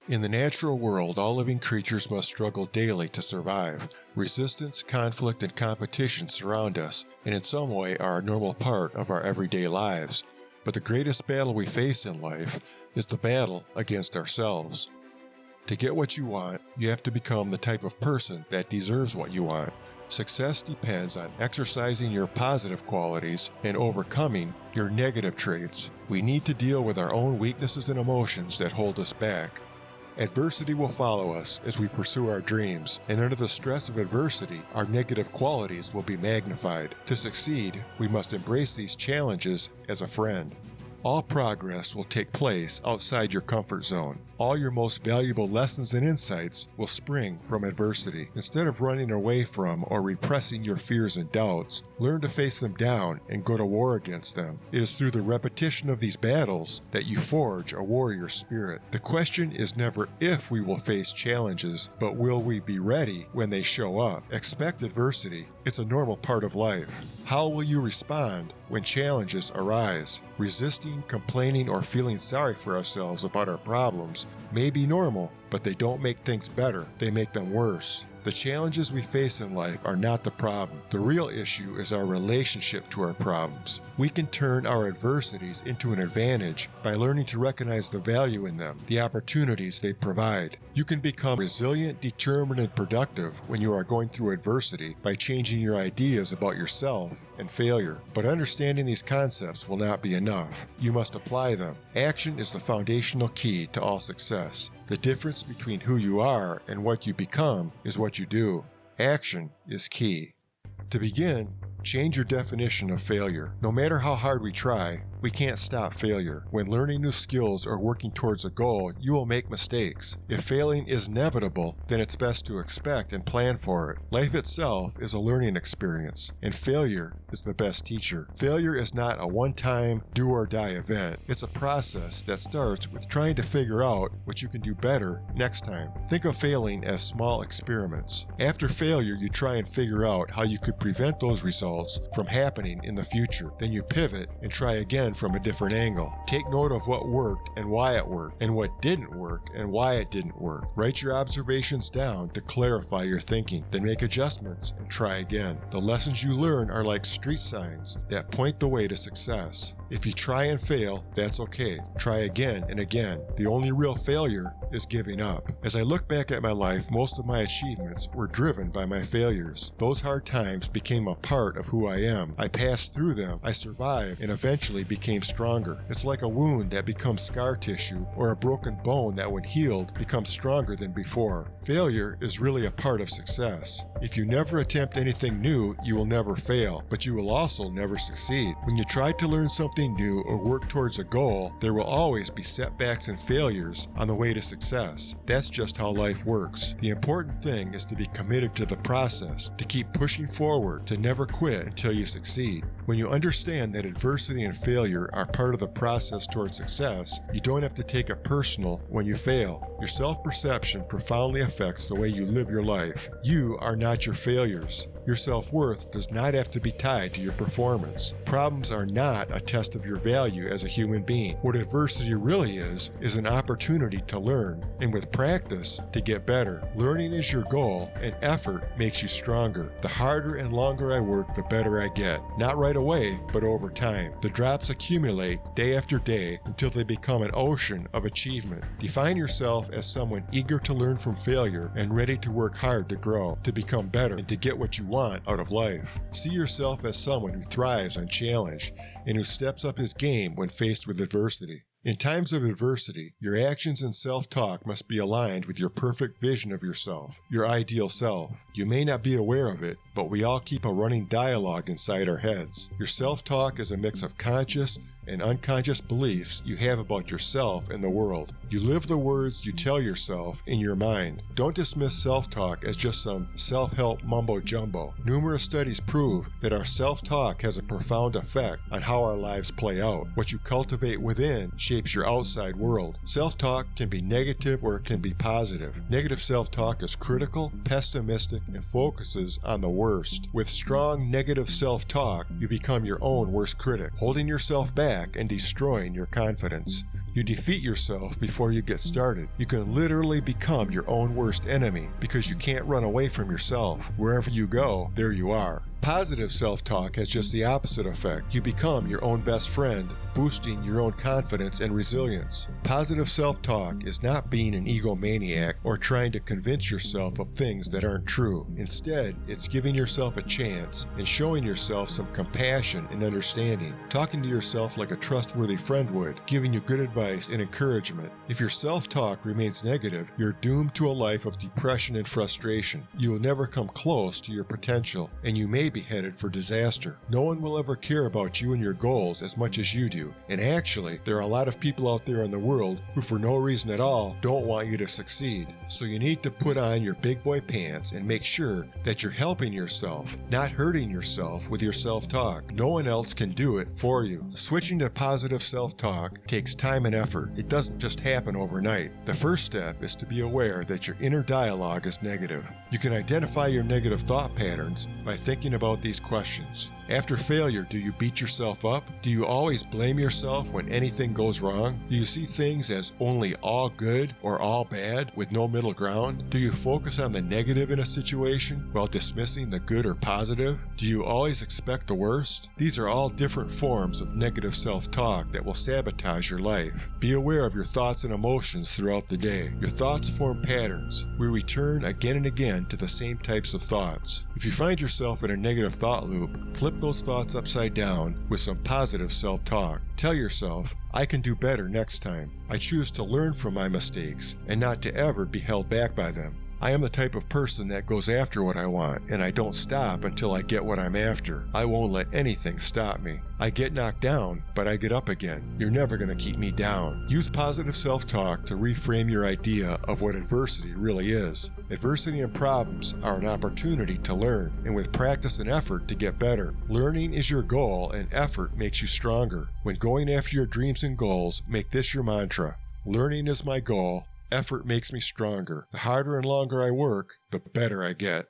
In the natural world, all living creatures must struggle daily to survive. Resistance, conflict, and competition surround us, and in some way are a normal part of our everyday lives. But the greatest battle we face in life is the battle against ourselves. To get what you want, you have to become the type of person that deserves what you want. Success depends on exercising your positive qualities and overcoming your negative traits. We need to deal with our own weaknesses and emotions that hold us back. Adversity will follow us as we pursue our dreams, and under the stress of adversity, our negative qualities will be magnified. To succeed, we must embrace these challenges as a friend. All progress will take place outside your comfort zone. All your most valuable lessons and insights will spring from adversity. Instead of running away from or repressing your fears and doubts, learn to face them down and go to war against them. It is through the repetition of these battles that you forge a warrior spirit. The question is never if we will face challenges, but will we be ready when they show up? Expect adversity. It's a normal part of life. How will you respond when challenges arise? Resisting, complaining, or feeling sorry for ourselves about our problems may be normal, but they don't make things better. They make them worse. The challenges we face in life are not the problem. The real issue is our relationship to our problems. We can turn our adversities into an advantage by learning to recognize the value in them, the opportunities they provide. You can become resilient, determined, and productive when you are going through adversity by changing your ideas about yourself and failure. But understanding these concepts will not be enough. You must apply them. Action is the foundational key to all success. The difference between who you are and what you become is what you do. Action is key. To begin, change your definition of failure. No matter how hard we try, we can't stop failure. When learning new skills or working towards a goal, you will make mistakes. If failing is inevitable, then it's best to expect and plan for it. Life itself is a learning experience, and failure is the best teacher. Failure is not a one-time do-or-die event. It's a process that starts with trying to figure out what you can do better next time. Think of failing as small experiments. After failure, you try and figure out how you could prevent those results from happening in the future. Then you pivot and try again from a different angle. Take note of what worked and why it worked, and what didn't work and why it didn't work. Write your observations down to clarify your thinking, then make adjustments and try again. The lessons you learn are like street signs that point the way to success. If you try and fail, that's okay. Try again and again. The only real failure is giving up. As I look back at my life, most of my achievements were driven by my failures. Those hard times became a part of who I am. I passed through them, I survived, and eventually became stronger. It's like a wound that becomes scar tissue, or a broken bone that when healed becomes stronger than before. Failure is really a part of success. If you never attempt anything new, you will never fail, but you will also never succeed. When you try to learn something new or work towards a goal, there will always be setbacks and failures on the way to success. That's just how life works. The important thing is to be committed to the process, to keep pushing forward, to never quit until you succeed. When you understand that adversity and failure are part of the process towards success, you don't have to take it personal when you fail. Your self-perception profoundly affects the way you live your life. You are not your failures. Your self-worth does not have to be tied to your performance. Problems are not a test of your value as a human being. What adversity really is an opportunity to learn, and with practice, to get better. Learning is your goal, and effort makes you stronger. The harder and longer I work, the better I get. Not right away, but over time. The drops accumulate day after day until they become an ocean of achievement. Define yourself as someone eager to learn from failure and ready to work hard to grow, to become better, and to get what you want out of life. See yourself as someone who thrives on challenge and who steps up his game when faced with adversity. In times of adversity, your actions and self-talk must be aligned with your perfect vision of yourself, your ideal self. You may not be aware of it, but we all keep a running dialogue inside our heads. Your self-talk is a mix of conscious and unconscious beliefs you have about yourself and the world. You live the words you tell yourself in your mind. Don't dismiss self-talk as just some self-help mumbo-jumbo. Numerous studies prove that our self-talk has a profound effect on how our lives play out. What you cultivate within shapes your outside world. Self-talk can be negative or it can be positive. Negative self-talk is critical, pessimistic, and focuses on the worst. With strong negative self-talk, you become your own worst critic, holding yourself back and destroying your confidence. You defeat yourself before you get started. You can literally become your own worst enemy because you can't run away from yourself. Wherever you go, there you are. Positive self-talk has just the opposite effect. You become your own best friend, boosting your own confidence and resilience. Positive self-talk is not being an egomaniac or trying to convince yourself of things that aren't true. Instead, it's giving yourself a chance and showing yourself some compassion and understanding. Talking to yourself like a trustworthy friend would, giving you good advice and encouragement. If your self-talk remains negative, you're doomed to a life of depression and frustration. You will never come close to your potential, and you may be headed for disaster. No one will ever care about you and your goals as much as you do. And actually, there are a lot of people out there in the world who for no reason at all don't want you to succeed. So you need to put on your big boy pants and make sure that you're helping yourself, not hurting yourself with your self-talk. No one else can do it for you. Switching to positive self-talk takes time and effort. It doesn't just happen overnight. The first step is to be aware that your inner dialogue is negative. You can identify your negative thought patterns by thinking about these questions. After failure, do you beat yourself up? Do you always blame yourself when anything goes wrong? Do you see things as only all good or all bad with no middle ground? Do you focus on the negative in a situation while dismissing the good or positive? Do you always expect the worst? These are all different forms of negative self-talk that will sabotage your life. Be aware of your thoughts and emotions throughout the day. Your thoughts form patterns. We return again and again to the same types of thoughts. If you find yourself in a negative thought loop, flip those thoughts upside down with some positive self-talk. Tell yourself, I can do better next time. I choose to learn from my mistakes and not to ever be held back by them. I am the type of person that goes after what I want, and I don't stop until I get what I'm after. I won't let anything stop me. I get knocked down, but I get up again. You're never going to keep me down. Use positive self-talk to reframe your idea of what adversity really is. Adversity and problems are an opportunity to learn, and with practice and effort to get better. Learning is your goal, and effort makes you stronger. When going after your dreams and goals, make this your mantra. Learning is my goal. Effort makes me stronger. The harder and longer I work, the better I get.